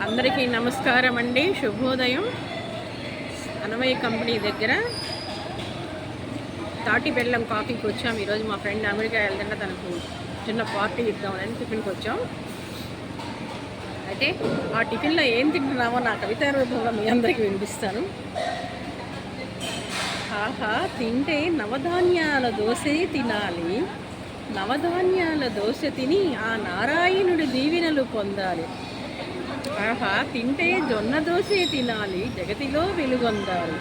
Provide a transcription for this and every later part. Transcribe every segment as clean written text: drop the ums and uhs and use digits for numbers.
అందరికీ నమస్కారం అండి. శుభోదయం. అనవయ్య కంపెనీ దగ్గర తాటి బెల్లం కాఫీకి వచ్చాం. ఈరోజు మా ఫ్రెండ్ అమెరికా వెళ్తుంటే తనకు చిన్న పార్టీ ఇద్దామని టిఫిన్కి వచ్చాం. అయితే ఆ టిఫిన్లో ఏం తింటున్నామో నా కవితా రూపంలో మీ అందరికీ వినిపిస్తాను. ఆహా, తింటే నవధాన్యాల దోసే తినాలి, నవధాన్యాల దోశ తిని ఆ నారాయణుడి దీవెనలు పొందాలి. ఆహా, తింటే జొన్న దోశే తినాలి, జగతిలో వెలుగొందాలి.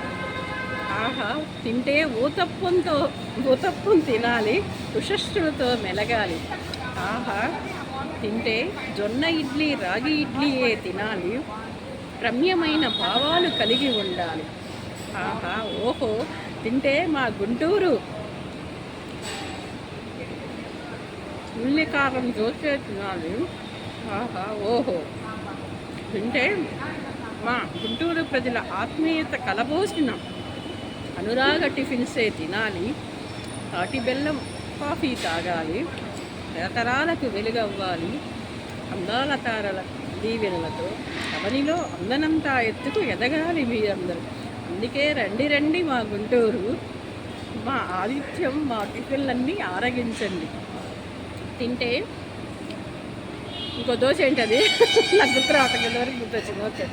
ఆహా, తింటే ఊతప్పం తినాలి, ఉషశ్రులతో మెలగాలి. ఆహా, తింటే జొన్న ఇడ్లీ రాగి ఇడ్లీయే తినాలి, రమ్యమైన భావాలు కలిగి ఉండాలి. ఆహా, ఓహో, తింటే మా గుంటూరు ఉల్లికారం దోశే తినాలి. ఆహా, ఓహో, తింటే మా గుంటూరు ప్రజల ఆత్మీయత కలబోసిన అనురాగ టిఫిన్సే తినాలి, తాటి బెల్లం కాఫీ తాగాలి, తరతరాలకు వెలుగవ్వాలి, అందాల తారల దీవెనలతో అవనిలో అందనంతా ఎత్తుకు ఎదగాలి మీరందరూ. అందుకే రండి రండి మా గుంటూరు, మా ఆతిథ్యం, మా టిఫిన్లన్నీ ఆరగించండి. తింటే ఇంకో దోశ ఏంటది నాకు గుర్తు రావట్లేదు, వరకు గుర్తొచ్చింది. ఓకే.